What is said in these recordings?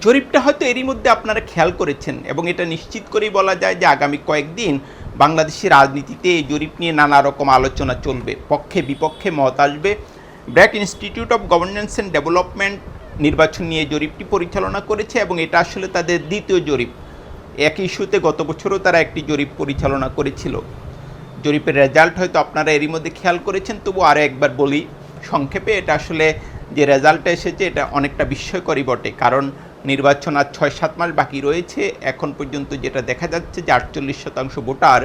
জরিপটা হয়তো এরই মধ্যে আপনারা খেয়াল করেছেন এবং এটা নিশ্চিত করেই বলা যায় যে আগামী কয়েকদিন বাংলাদেশের রাজনীতিতে এই জরিপ নিয়ে নানা রকম আলোচনা চলবে, পক্ষে বিপক্ষে মত আসবে। BRAC institute of governance and development নির্বাচন নিয়ে জরিপটি পরিচালনা করেছে এবং এটা আসলে তাদের দ্বিতীয় জরিপ। একই ইস্যুতে গত বছরও তারা একটি জরিপ পরিচালনা করেছিল। জরিপের রেজাল্ট হয়তো আপনারা এরই মধ্যে খেয়াল করেছেন, তবু আরও একবার বলি সংক্ষেপে। এটা আসলে যে রেজাল্টটা এসেছে এটা অনেকটা বিস্ময়করই বটে, কারণ নির্বাচন আর ৬-৭ মাস বাকি রয়েছে। এখন পর্যন্ত যেটা দেখা যাচ্ছে যে ৪৮% ভোটার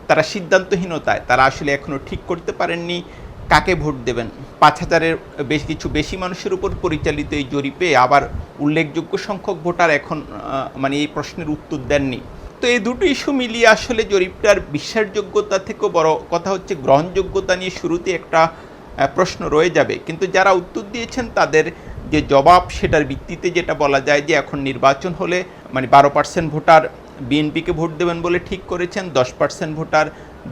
তারা সিদ্ধান্তহীনতায়, তারা আসলে এখনও ঠিক করতে পারেননি কাকে ভোট দেবেন। ৫,০০০-এর বেশি মানুষের উপর পরিচালিত এই জরিপে আবার উল্লেখযোগ্য সংখ্যক ভোটার এখন এই প্রশ্নের উত্তর দেননি। তো এই দুটো ইস্যু মিলিয়ে আসলে জরিপটার বিশ্বাসযোগ্যতা থেকেও বড় কথা হচ্ছে গ্রহণযোগ্যতা নিয়ে শুরুতে একটা প্রশ্ন রয়ে যাবে। কিন্তু যারা উত্তর দিয়েছেন তাদের যে জবাব, সেটার ভিত্তিতে যেটা বলা যায় যে এখন নির্বাচন হলে 12% ভোটার বিএনপিকে ভোট দেবেন বলে ঠিক করেছেন, 10% ভোটার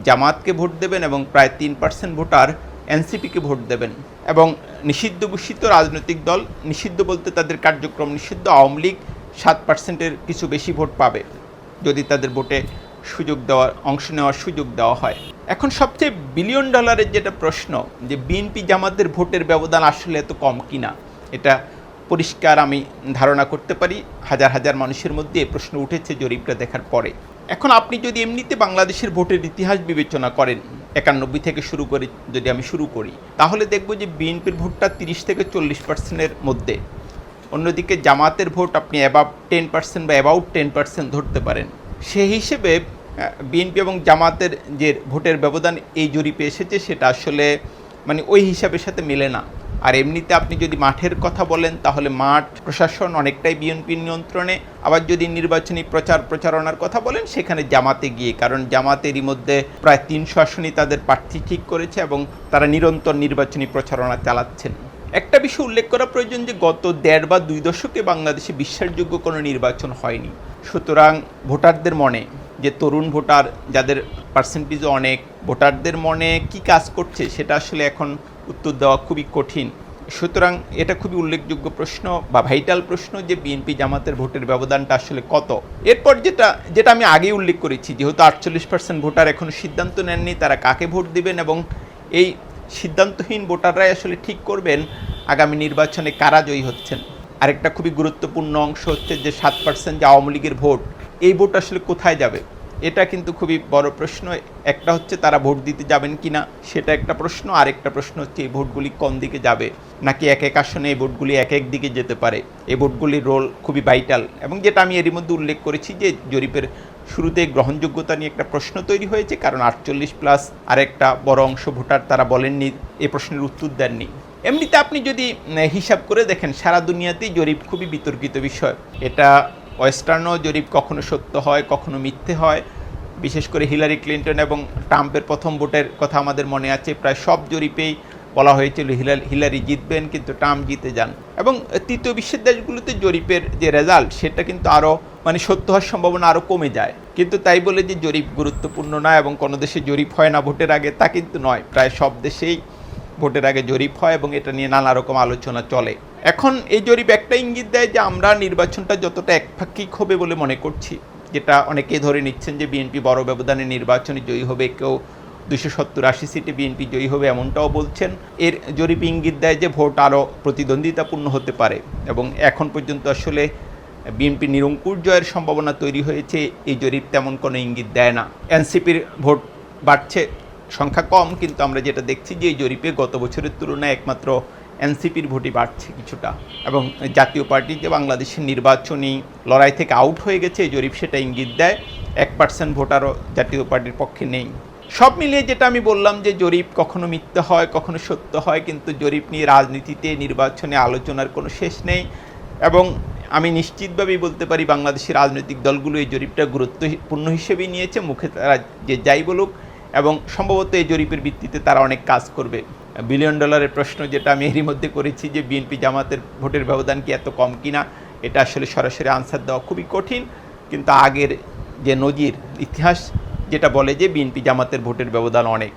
জামাতকে ভোট দেবেন এবং প্রায় 3% ভোটার এনসিপিকে ভোট দেবেন। এবং নিষিদ্ধ ঘোষিত রাজনৈতিক দল, নিষিদ্ধ বলতে তাদের কার্যক্রম নিষিদ্ধ, আওয়ামী লীগ 7%-এর কিছু বেশি ভোট পাবে যদি তাদের ভোটে অংশ নেওয়ার সুযোগ দেওয়া হয়। এখন সবচেয়ে $1 বিলিয়ন যেটা প্রশ্ন, যে বিএনপি জামাতের ভোটের ব্যবধান আসলে এত কম কিনা, এটা পরিষ্কার আমি ধারণা করতে পারি। হাজার হাজার মানুষের মধ্যে এই প্রশ্ন উঠেছে জরিপটা দেখার পরে। এখন আপনি যদি এমনিতে বাংলাদেশের ভোটের ইতিহাস বিবেচনা করেন, 91 থেকে শুরু করে যদি আমি শুরু করি, তাহলে দেখব যে বিএনপির ভোটটা 30-40%-এর মধ্যে। অন্যদিকে জামাতের ভোট আপনি অ্যাবাভ 10% বা অ্যাবাউট 10% ধরতে পারেন। সেই হিসেবে বিএনপি এবং জামাতের যে ভোটের ব্যবধান এই জরিপে এসেছে সেটা আসলে ওই হিসাবের সাথে মেলে না। আর এমনিতে আপনি যদি মাঠের কথা বলেন, তাহলে মাঠ প্রশাসন অনেকটাই বিএনপির নিয়ন্ত্রণে। আবার যদি নির্বাচনী প্রচারণার কথা বলেন, সেখানে জামাতে গিয়ে, কারণ জামাতেরই মধ্যে প্রায় 300 আসনই তাদের প্রার্থী ঠিক করেছে এবং তারা নিরন্তর নির্বাচনী প্রচারণা চালাচ্ছেন। একটা বিষয় উল্লেখ করা প্রয়োজন যে গত 1.5 বা 2 দশকে বাংলাদেশে বিশ্বাসযোগ্য কোনো নির্বাচন হয়নি। সুতরাং ভোটারদের মনে, যে তরুণ ভোটার যাদের পার্সেন্টেজও অনেক, ভোটারদের মনে কি কাজ করছে সেটা আসলে এখন উত্তর দেওয়া খুবই কঠিন। সুতরাং এটা খুবই উল্লেখযোগ্য প্রশ্ন বা ভাইটাল প্রশ্ন যে বিএনপি জামাতের ভোটের ব্যবধানটা আসলে কত। এরপর যেটা আমি আগেই উল্লেখ করেছি, যেহেতু 48% ভোটার এখনও সিদ্ধান্ত নেননি তারা কাকে ভোট দিবেন, এবং এই সিদ্ধান্তহীন ভোটাররাই আসলে ঠিক করবেন আগামী নির্বাচনে কারা জয়ী হচ্ছেন। আরেকটা খুবই গুরুত্বপূর্ণ অংশ হচ্ছে যে 7% যে আওয়ামী লীগের ভোট, এই ভোট আসলে কোথায় যাবে, এটা কিন্তু খুবই বড় প্রশ্ন। একটা হচ্ছে তারা ভোট দিতে যাবেন কি না, সেটা একটা প্রশ্ন। আরেকটা প্রশ্ন হচ্ছে এই ভোটগুলি কোন দিকে যাবে, নাকি এক এক আসনে এই ভোটগুলি এক এক দিকে যেতে পারে। এই ভোটগুলির রোল খুবই ভাইটাল, এবং যেটা আমি এরই মধ্যে উল্লেখ করেছি যে জরিপের শুরুতে গ্রহণযোগ্যতা নিয়ে একটা প্রশ্ন তৈরি হয়েছে, কারণ 48+ আরেকটা বড় অংশ ভোটার তারা বলেননি, এই প্রশ্নের উত্তর দেননি। এমনিতে আপনি যদি হিসাব করে দেখেন, সারা দুনিয়াতেই জরিপ খুবই বিতর্কিত বিষয়। এটা ওয়েস্টার্নও জরিপ কখনো সত্য হয়, কখনো মিথ্যে হয়। বিশেষ করে হিলারি ক্লিন্টন এবং ট্রাম্পের প্রথম ভোটের কথা আমাদের মনে আছে, প্রায় সব জরিপেই বলা হয়েছিল হিলারি জিতবেন, কিন্তু ট্রাম্প জিতে যান। এবং তৃতীয় বিশ্বের দেশগুলোতে জরিপের যে রেজাল্ট, সেটা কিন্তু আরও সত্য হওয়ার সম্ভাবনা আরও কমে যায়। কিন্তু তাই বলে যে জরিপ গুরুত্বপূর্ণ নয় এবং কোনো দেশে জরিপ হয় না ভোটের আগে, তা কিন্তু নয়। প্রায় সব দেশেই ভোটের আগে জরিপ হয় এবং এটা নিয়ে নানা রকম আলোচনা চলে। এখন এই জরিপ একটা ইঙ্গিত দেয় যে আমরা নির্বাচনটা যতটা একপাক্ষিক হবে বলে মনে করছি, যেটা অনেকেই ধরে নিচ্ছেন যে বিএনপি বড় ব্যবধানে নির্বাচনে জয়ী হবে, কেউ 270-80 সিটে বিএনপি জয়ী হবে এমনটাও বলছেন। এর জরিপ ইঙ্গিত দেয় যে ভোট আরও প্রতিদ্বন্দ্বিতাপূর্ণ হতে পারে, এবং এখন পর্যন্ত আসলে বিএনপি নিরঙ্কুশ জয়ের সম্ভাবনা তৈরি হয়েছে এই জরিপ তেমন কোনো ইঙ্গিত দেয় না। এনসিপির ভোট বাড়ছে, সংখ্যা কম, কিন্তু আমরা যেটা দেখছি যে এই জরিপে গত বছরের তুলনায় একমাত্র এনসিপির ভোটই বাড়ছে কিছুটা, এবং জাতীয় পার্টি যে বাংলাদেশের নির্বাচনী লড়াই থেকে আউট হয়ে গেছে এই জরিপ সেটা ইঙ্গিত দেয়। 1% ভোটারও জাতীয় পার্টির পক্ষে নেই। সব মিলিয়ে যেটা আমি বললাম যে জরিপ কখনো মিথ্যে হয়, কখনো সত্য হয়, কিন্তু জরিপ নিয়ে রাজনীতিতে নির্বাচনে আলোচনার কোনো শেষ নেই। এবং আমি নিশ্চিতভাবেই বলতে পারি বাংলাদেশের রাজনৈতিক দলগুলো এই জরিপটা গুরুত্বপূর্ণ হিসেবেই নিয়েছে, মুখে তারা যে যাই বলুক, এবং সম্ভবত এই জরিপের ভিত্তিতে তারা অনেক কাজ করবে। $1 বিলিয়ন প্রশ্ন যেটা আমি এরই মধ্যে করেছি যে বিএনপি জামাতের ভোটের ব্যবধান কি এত কম কিনা, এটা আসলে সরাসরি আনসার দেওয়া খুবই কঠিন। কিন্তু আগের যে নজির, ইতিহাস যেটা বলে যে বিএনপি জামাতের ভোটের ব্যবধান অনেক।